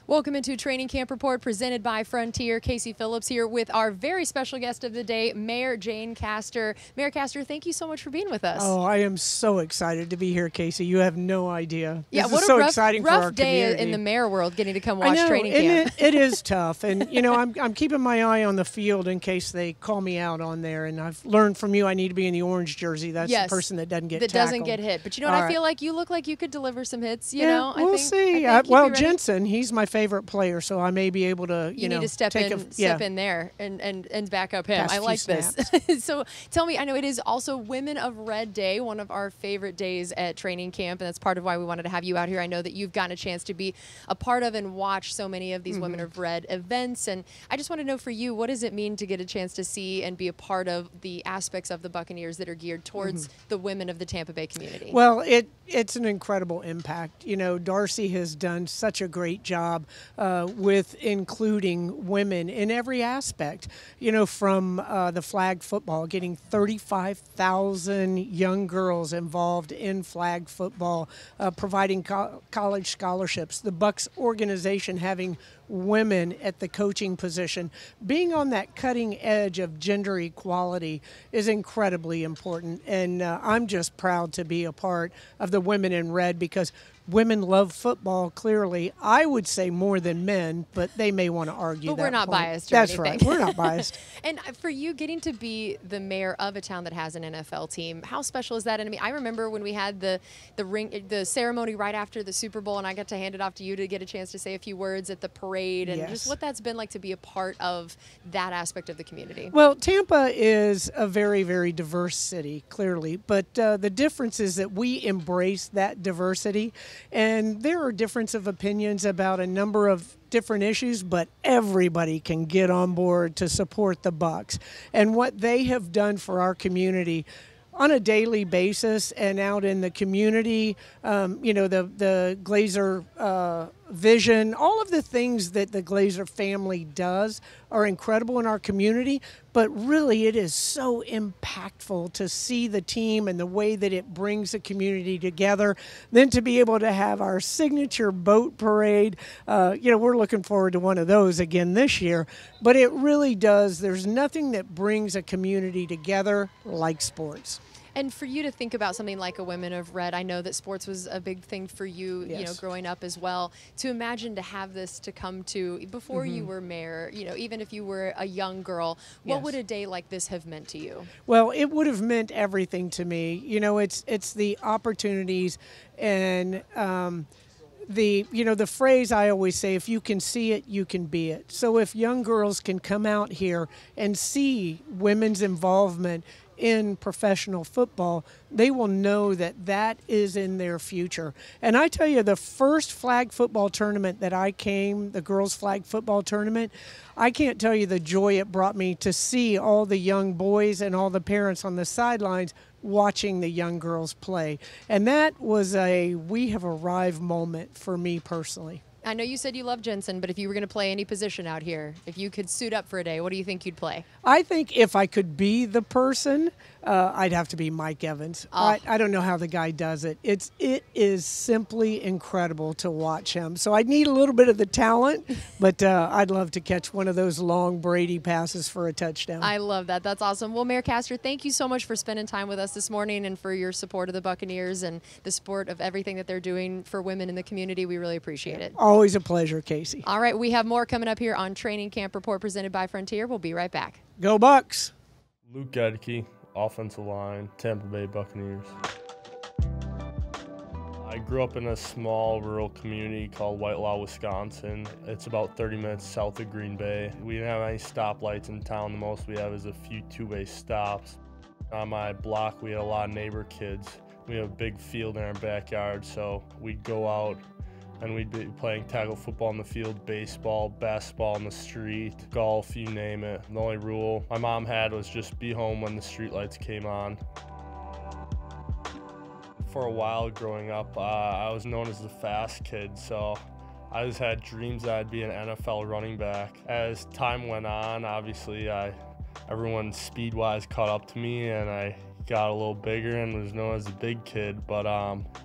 Welcome into Training Camp Report presented by Frontier. Casey Phillips here with our very special guest of the day, Mayor Jane Castor. Mayor Castor, thank you so much for being with us. Oh, I am so excited to be here, Casey. You have no idea. Yeah, this what is a so rough, exciting for rough our day community. in the mayor world getting to come watch I know, training camp. It is tough, and you know I'm keeping my eye on the field in case they call me out on there. And I've learned from you I need to be in the orange jersey. That's Yes, the person that doesn't get that tackled. doesn't get hit. But you know what? All I feel right. like you look like you could deliver some hits. You Yeah, know, we'll see. I think Well, you'd be ready. Jensen, he's my favorite player, so I may be able to You know need to step take in there and back up him. Pass a I few like this. snaps. So tell me, I know it is also Women of Red Day, one of our favorite days at training camp, and that's part of why we wanted to have you out here. I know that you've gotten a chance to be a part of and watch so many of these Women of Red events, and I just want to know for you, what does it mean to get a chance to see and be a part of the aspects of the Buccaneers that are geared towards the women of the Tampa Bay community? Well, it's an incredible impact. You know, Darcy has done such a great job with including women in every aspect. You know, from the flag football, getting 35,000 young girls involved in flag football, providing college scholarships, the Bucs organization having women at the coaching position. Being on that cutting edge of gender equality is incredibly important, and I'm just proud to be a part of the Women in Red because women love football, clearly. I would say more than men, but they may want to argue that. But we're not point. biased or That's anything. right. We're not biased. And for you, getting to be the mayor of a town that has an NFL team, how special is that? And I mean, I remember when we had the ceremony right after the Super Bowl, and I got to hand it off to you to get a chance to say a few words at the parade, and Yes. just what that's been like to be a part of that aspect of the community. Well, Tampa is a very, very diverse city, clearly, but the difference is that we embrace that diversity, and there are difference of opinions about a number of different issues, but everybody can get on board to support the Bucs and what they have done for our community on a daily basis and out in the community. You know, the Glazer vision, all of the things that the Glazer family does are incredible in our community, but really it is so impactful to see the team and the way that it brings the community together. Then to be able to have our signature boat parade, you know, we're looking forward to one of those again this year, but it really does. There's nothing that brings a community together like sports. And for you to think about something like a Women of Red, I know that sports was a big thing for you, Yes. you know, growing up as well. To imagine to have this to come to before you were mayor, you know, even if you were a young girl, what Yes. would a day like this have meant to you? Well, it would have meant everything to me. You know, it's the opportunities and the phrase I always say, if you can see it, you can be it. So if young girls can come out here and see women's involvement in professional football, they will know that that is in their future. And I tell you, the first flag football tournament that I came, the girls flag football tournament, I can't tell you the joy it brought me to see all the young boys and all the parents on the sidelines watching the young girls play. And that was a we have arrived moment for me personally. I know you said you love Jensen, but if you were going to play any position out here, if you could suit up for a day, what do you think you'd play? I think if I could be the person, I'd have to be Mike Evans. Oh. I don't know how the guy does it. It is simply incredible to watch him. So I'd need a little bit of the talent, but I'd love to catch one of those long Brady passes for a touchdown. I love that. That's awesome. Well, Mayor Castor, thank you so much for spending time with us this morning and for your support of the Buccaneers and the support of everything that they're doing for women in the community. We really appreciate it. Always a pleasure, Casey. All right, we have more coming up here on Training Camp Report presented by Frontier. We'll be right back. Go Bucs! Luke Gedke, offensive line, Tampa Bay Buccaneers. I grew up in a small rural community called Whitelaw, Wisconsin. It's about 30 minutes south of Green Bay. We didn't have any stoplights in town. The most we have is a few two-way stops. On my block, we had a lot of neighbor kids. We have a big field in our backyard, so we'd go out and we'd be playing tackle football in the field, baseball, basketball in the street, golf, you name it. The only rule my mom had was just be home when the streetlights came on. For a while growing up, I was known as the fast kid, so I just had dreams that I'd be an NFL running back. As time went on, obviously everyone speed-wise caught up to me, and I got a little bigger and was known as the big kid, but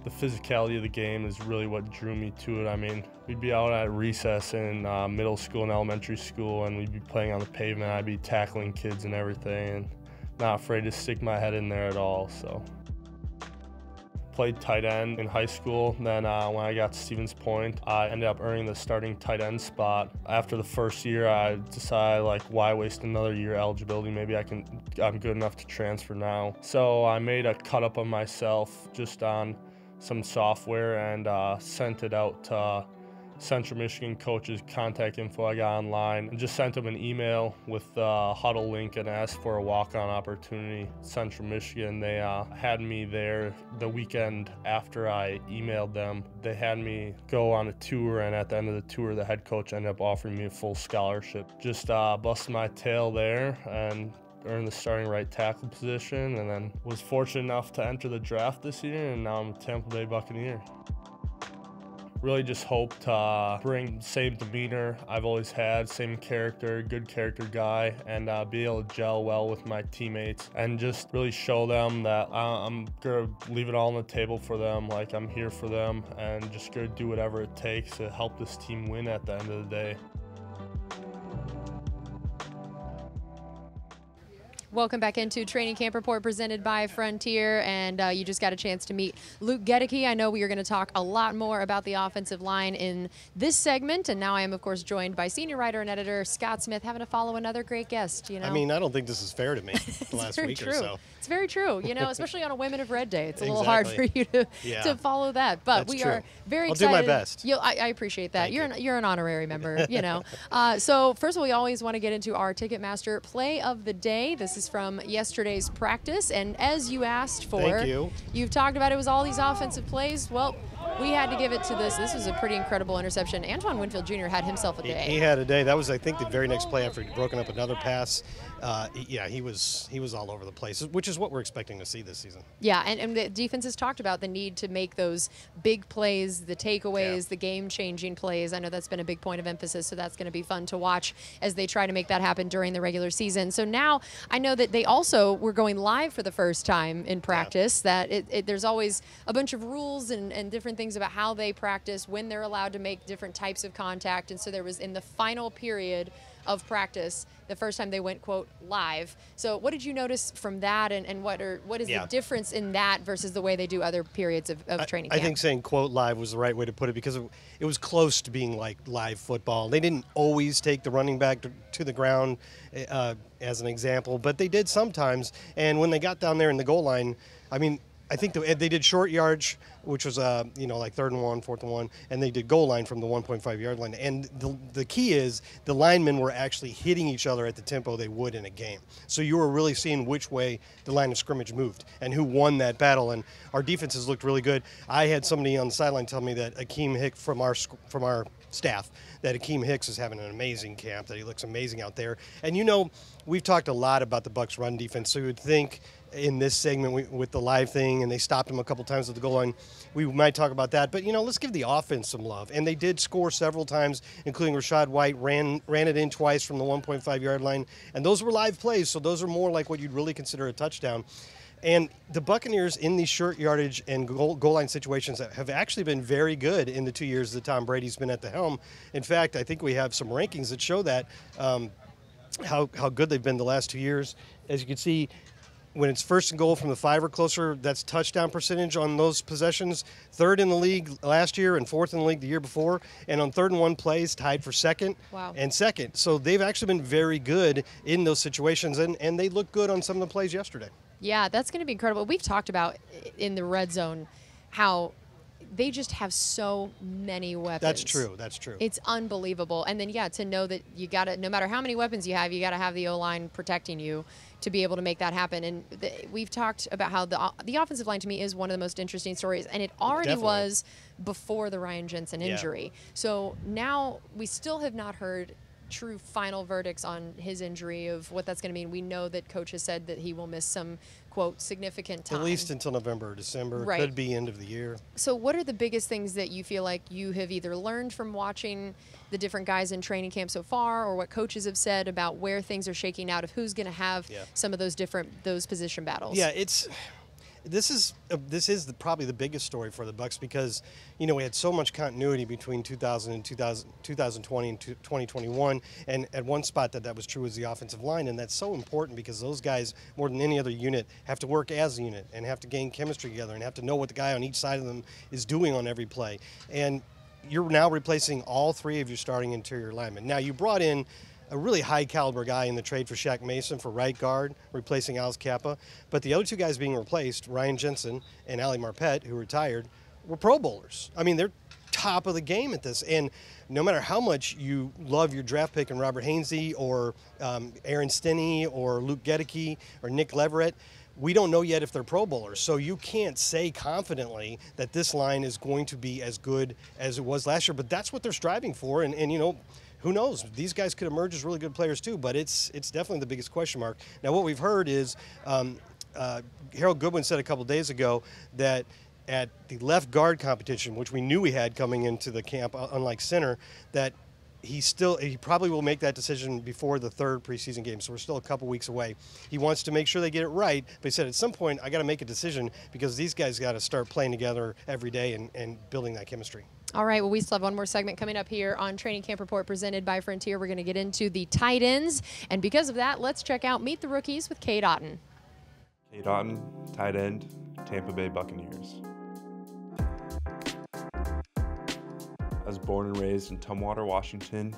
the physicality of the game is really what drew me to it. I mean, we'd be out at recess in middle school and elementary school, and we'd be playing on the pavement. I'd be tackling kids and everything, and not afraid to stick my head in there at all. So played tight end in high school. Then when I got to Stevens Point, I ended up earning the starting tight end spot. After the first year, I decided, like, why waste another year eligibility? Maybe I'm good enough to transfer now. So I made a cut up of myself just on some software and sent it out to Central Michigan coaches' contact info I got online, and just sent them an email with the huddle link and asked for a walk-on opportunity. Central Michigan, they had me there the weekend after I emailed them. They had me go on a tour, and at the end of the tour, the head coach ended up offering me a full scholarship. Just busted my tail there and earned the starting right tackle position, and then was fortunate enough to enter the draft this year, and now I'm a Tampa Bay Buccaneer. Really just hope to bring same demeanor I've always had, same character, good character guy, and be able to gel well with my teammates and just really show them that I'm going to leave it all on the table for them, like I'm here for them, and just going to do whatever it takes to help this team win at the end of the day. Welcome back into Training Camp Report presented by Frontier, and you just got a chance to meet Luke Gedeke. I know we are going to talk a lot more about the offensive line in this segment, and now I am, of course, joined by senior writer and editor Scott Smith, having to follow another great guest. You know, I mean, I don't think this is fair to me the last week true. or so. It's very true, you know, especially on a Women of Red Day. It's a little Exactly. hard for you to follow that, but That's we true. are very I'll excited. do my best. I appreciate that. Thank You're an honorary member, you know. So first of all, we always want to get into our Ticketmaster play of the day. This is from yesterday's practice, and as you asked for, Thank you. You've talked about it was all these offensive plays. Well, we had to give it to this. This was a pretty incredible interception. Antoine Winfield Jr. had himself a day. He had a day. That was, I think, the very next play after he'd broken up another pass. Yeah, he was all over the place, which is what we're expecting to see this season. Yeah, and the defense has talked about the need to make those big plays, the takeaways, the game-changing plays. I know that's been a big point of emphasis, so that's going to be fun to watch as they try to make that happen during the regular season. So now I know that they also were going live for the first time in practice, that there's always a bunch of rules and different things about how they practice, when they're allowed to make different types of contact. And so there was, in the final period of practice, the first time they went, quote, live. So what did you notice from that, and what is the difference in that versus the way they do other periods of training camp? I think saying, quote, live was the right way to put it, because it was close to being like live football. They didn't always take the running back to the ground as an example, but they did sometimes. And when they got down there in the goal line, I mean, I think they did short yardage, which was like 3rd and 1, 4th and 1, and they did goal line from the 1.5 yard line. And the key is the linemen were actually hitting each other at the tempo they would in a game. So you were really seeing which way the line of scrimmage moved and who won that battle. And our defenses looked really good. I had somebody on the sideline tell me that Akeem Hicks from our staff, that Akeem Hicks is having an amazing camp, that he looks amazing out there. And we've talked a lot about the Bucs run defense, so you would think in this segment with the live thing, and they stopped him a couple times at the goal line, we might talk about that. But, let's give the offense some love. And they did score several times, including Rashad White ran it in twice from the 1.5 yard line. And those were live plays, so those are more like what you'd really consider a touchdown. And the Buccaneers in these short yardage and goal line situations have actually been very good in the 2 years that Tom Brady's been at the helm. In fact, I think we have some rankings that show that how good they've been the last 2 years. As you can see, when it's 1st and goal from the 5 or closer, that's touchdown percentage on those possessions. 3rd in the league last year and 4th in the league the year before. And on 3rd and 1 plays, tied for 2nd and 2nd. So they've actually been very good in those situations, and they look good on some of the plays yesterday. Yeah, that's going to be incredible. We've talked about in the red zone how they just have so many weapons. That's true. That's true. It's unbelievable. And then, to know that you got to, no matter how many weapons you got to have the O-line protecting you to be able to make that happen. And we've talked about how the offensive line, to me, is one of the most interesting stories. And it already was before the Ryan Jensen injury. So now we still have not heard true final verdicts on his injury, of what that's going to mean. We know that coach has said that he will miss some quote, significant time. At least until November or December. Right. Could be end of the year. So what are the biggest things that you feel like you have either learned from watching the different guys in training camp so far, or what coaches have said about where things are shaking out of who's going to have some of those position battles? Yeah, this is probably the biggest story for the Bucs, because we had so much continuity between 2020 and 2021, and at one spot that was true was the offensive line, and that's so important because those guys, more than any other unit, have to work as a unit and have to gain chemistry together and have to know what the guy on each side of them is doing on every play. And you're now replacing all three of your starting interior linemen. Now, you brought in a really high caliber guy in the trade for Shaq Mason for right guard, replacing Alex Kappa. But the other two guys being replaced, Ryan Jensen and Ali Marpet, who retired, were Pro Bowlers. I mean, they're top of the game at this. And no matter how much you love your draft pick in Robert Hainsey or Aaron Stinney or Luke Gedeke or Nick Leverett, we don't know yet if they're Pro Bowlers. So you can't say confidently that this line is going to be as good as it was last year. But that's what they're striving for. And who knows? These guys could emerge as really good players too, but it's definitely the biggest question mark. Now, what we've heard is Harold Goodwin said a couple days ago that at the left guard competition, which we knew we had coming into the camp, unlike center, that he probably will make that decision before the third preseason game. So we're still a couple weeks away. He wants to make sure they get it right, but he said at some point I got to make a decision because these guys got to start playing together every day and building that chemistry. All right, well, we still have one more segment coming up here on Training Camp Report presented by Frontier. We're going to get into the tight ends, and because of that, let's check out Meet the Rookies with Cade Otton. Cade Otton, tight end, Tampa Bay Buccaneers. I was born and raised in Tumwater, Washington,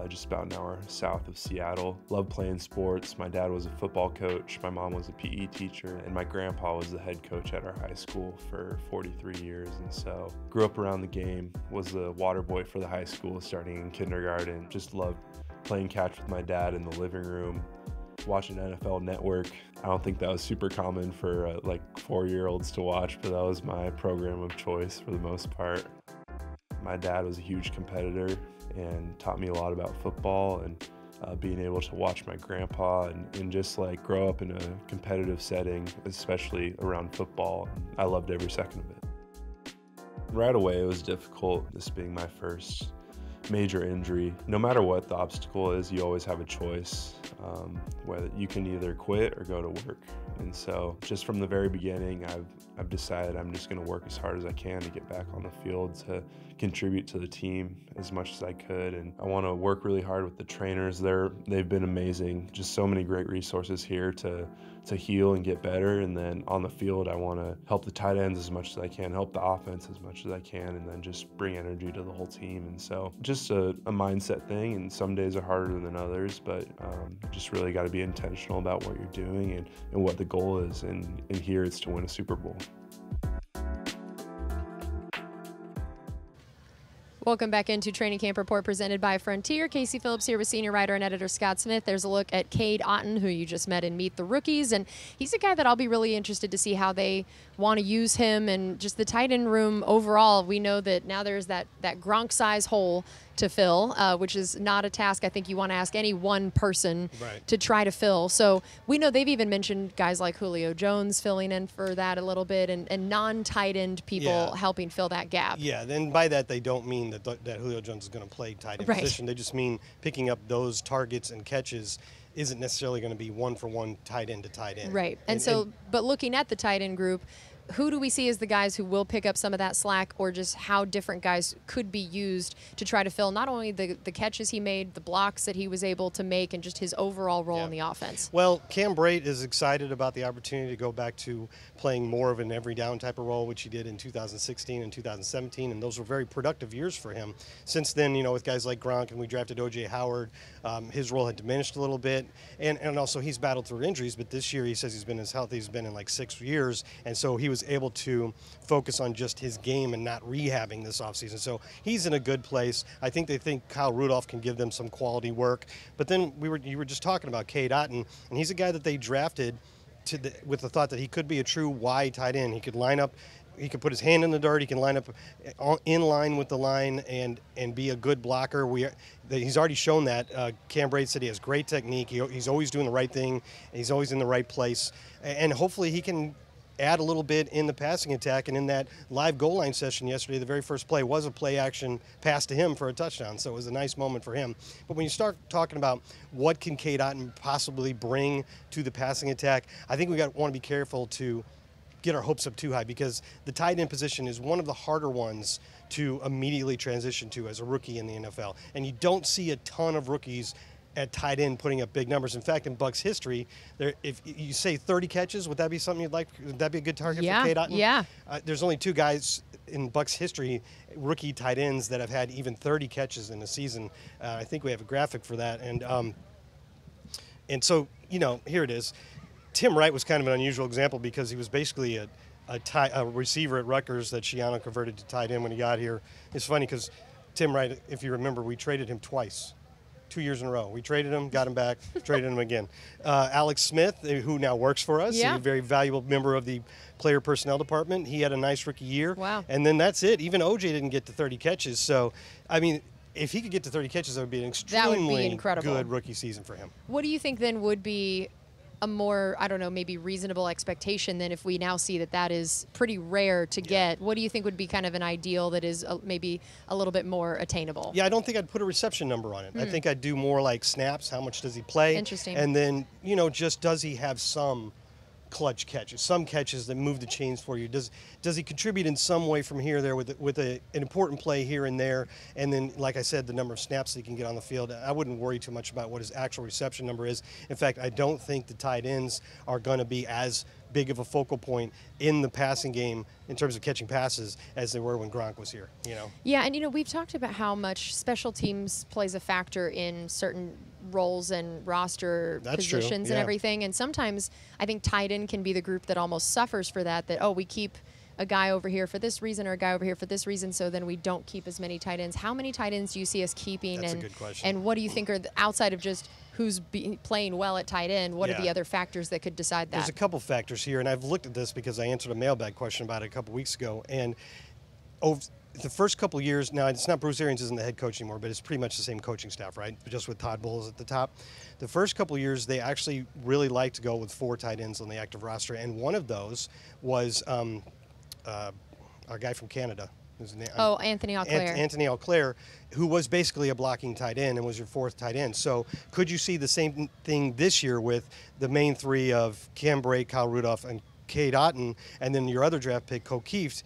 just about an hour south of Seattle. Loved playing sports. My dad was a football coach, my mom was a PE teacher, and my grandpa was the head coach at our high school for 43 years. And so grew up around the game, was the water boy for the high school starting in kindergarten. Just loved playing catch with my dad in the living room, watching NFL Network. I don't think that was super common for like 4-year-olds to watch, but that was my program of choice for the most part. My dad was a huge competitor and taught me a lot about football, and being able to watch my grandpa and just like grow up in a competitive setting, especially around football. I loved every second of it. Right away, it was difficult, this being my first major injury. No matter what the obstacle is, you always have a choice, whether you can either quit or go to work. And so just from the very beginning, I've decided I'm just going to work as hard as I can to get back on the field to contribute to the team as much as I could. And I want to work really hard with the trainers. They've been amazing. Just so many great resources here to heal and get better. And then on the field, I want to help the tight ends as much as I can, help the offense as much as I can, and then just bring energy to the whole team. And so just a mindset thing, and some days are harder than others, but just really got to be intentional about what you're doing and what the goal is. And here it's to win a Super Bowl. Welcome back into Training Camp Report presented by Frontier. Casey Phillips here with senior writer and editor Scott Smith. There's a look at Cade Otton, who you just met in Meet the Rookies, and he's a guy that I'll be really interested to see how they want to use him and just the tight end room overall. We know that now there's that Gronk size hole to fill, which is not a task I think you want to ask any one person to try to fill. So we know they've even mentioned guys like Julio Jones filling in for that a little bit, and non-tight end people helping fill that gap. Yeah, then by that they don't mean that Julio Jones is going to play tight end position. They just mean picking up those targets and catches isn't necessarily going to be one-for-one tight end to tight end. Right, but looking at the tight end group, who do we see as the guys who will pick up some of that slack, or just how different guys could be used to try to fill not only the catches he made, the blocks that he was able to make, and just his overall role in the offense? Well, Cam Brate is excited about the opportunity to go back to playing more of an every down type of role, which he did in 2016 and 2017, and those were very productive years for him. Since then, with guys like Gronk, and we drafted O.J. Howard, his role had diminished a little bit, and also he's battled through injuries, but this year he says he's been as healthy as he's been in like 6 years, and so he was able to focus on just his game and not rehabbing this offseason. So he's in a good place. I think they think Kyle Rudolph can give them some quality work. But then you were just talking about Cade Otton, and he's a guy that they drafted with the thought that he could be a true wide tight end. He could line up he can put his hand in the dirt. He can line up in line with the line and be a good blocker. He's already shown that. Cam Braid said he has great technique. He's always doing the right thing. He's always in the right place. And hopefully he can add a little bit in the passing attack. And in that live goal line session yesterday, the very first play was a play action pass to him for a touchdown. So it was a nice moment for him. But when you start talking about what can Cade Otton possibly bring to the passing attack, I think we want to be careful to get our hopes up too high, because the tight end position is one of the harder ones to immediately transition to as a rookie in the NFL. And you don't see a ton of rookies at tight end putting up big numbers. In fact, in Bucs history, if you say 30 catches, would that be something you'd like? Would that be a good target for Cade Otton? Yeah. There's only 2 guys in Bucs history, rookie tight ends, that have had even 30 catches in a season. I think we have a graphic for that. And so, here it is. Tim Wright was kind of an unusual example because he was basically a receiver at Rutgers that Schiano converted to tight end when he got here. It's funny because Tim Wright, if you remember, we traded him twice. 2 years in a row. We traded him, got him back, traded him again. Alex Smith, who now works for us, a very valuable member of the player personnel department. He had a nice rookie year. Wow. And then that's it. Even OJ didn't get to 30 catches. So, I mean, if he could get to 30 catches, that would be an extremely good rookie season for him. What do you think then would be a more, I don't know, maybe reasonable expectation than if we now see that is pretty rare to get? What do you think would be kind of an ideal that is maybe a little bit more attainable? Yeah, I don't think I'd put a reception number on it. I think I'd do more like snaps. How much does he play? Interesting. And then, just does he have some clutch catches, some catches that move the chains for you? Does he contribute in some way from here or there with an important play here and there? And then, like I said, the number of snaps that he can get on the field. I wouldn't worry too much about what his actual reception number is. In fact, I don't think the tight ends are going to be as big of a focal point in the passing game in terms of catching passes as they were when Gronk was here. Yeah, and we've talked about how much special teams plays a factor in certain roles and roster positions and everything. And sometimes I think tight end can be the group that almost suffers for that, we keep a guy over here for this reason or a guy over here for this reason, so then we don't keep as many tight ends. How many tight ends do you see us keeping? That's a good question. And what do you think are outside of just who's playing well at tight end, what are the other factors that could decide that? There's a couple factors here, and I've looked at this because I answered a mailbag question about it a couple weeks ago. And over the first couple years, now it's not Bruce Arians isn't the head coach anymore, but it's pretty much the same coaching staff, right? Just with Todd Bowles at the top. The first couple years, they actually really liked to go with 4 tight ends on the active roster, and one of those was our guy from Canada. Anthony Auclair. Anthony Auclair, who was basically a blocking tight end and was your 4th tight end. So could you see the same thing this year with the main 3 of Cam Braid, Kyle Rudolph, and Cade Otton, and then your other draft pick, O'Keefe,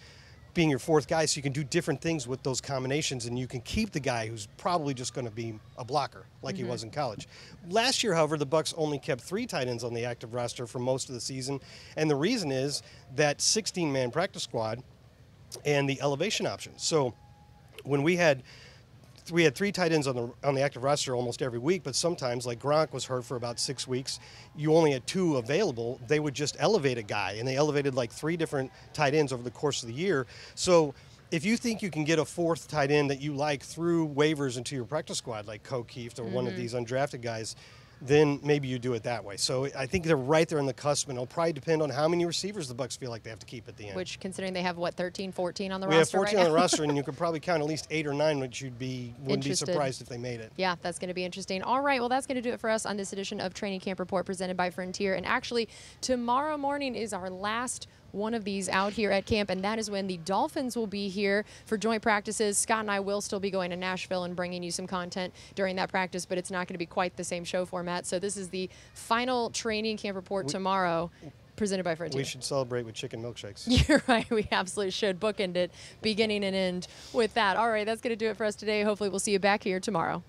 being your 4th guy, so you can do different things with those combinations, and you can keep the guy who's probably just going to be a blocker like he was in college. Last year, however, the Bucs only kept 3 tight ends on the active roster for most of the season, and the reason is that 16-man practice squad and the elevation option. So when we had 3 tight ends on the active roster almost every week, but sometimes, like Gronk was hurt for about 6 weeks, you only had 2 available. They would just elevate a guy, and they elevated like 3 different tight ends over the course of the year. So if you think you can get a 4th tight end that you like through waivers into your practice squad, like O'Keefe or one of these undrafted guys, then maybe you do it that way. So I think they're right there on the cusp, and it'll probably depend on how many receivers the Bucs feel like they have to keep at the end. Which, considering they have, 13, 14 on the roster roster We have 14 right on the now? roster, and you could probably count at least 8 or 9, which wouldn't be surprised if they made it. Yeah, that's going to be interesting. All right, well, that's going to do it for us on this edition of Training Camp Report presented by Frontier. And actually, tomorrow morning is our last one of these out here at camp, and that is when the Dolphins will be here for joint practices. Scott and I will still be going to Nashville and bringing you some content during that practice, but it's not going to be quite the same show format. So this is the final Training Camp Report tomorrow, presented by Frontier. We should celebrate with chicken milkshakes. You're right. We absolutely should. Bookend it, beginning and end with that. All right, that's going to do it for us today. Hopefully we'll see you back here tomorrow.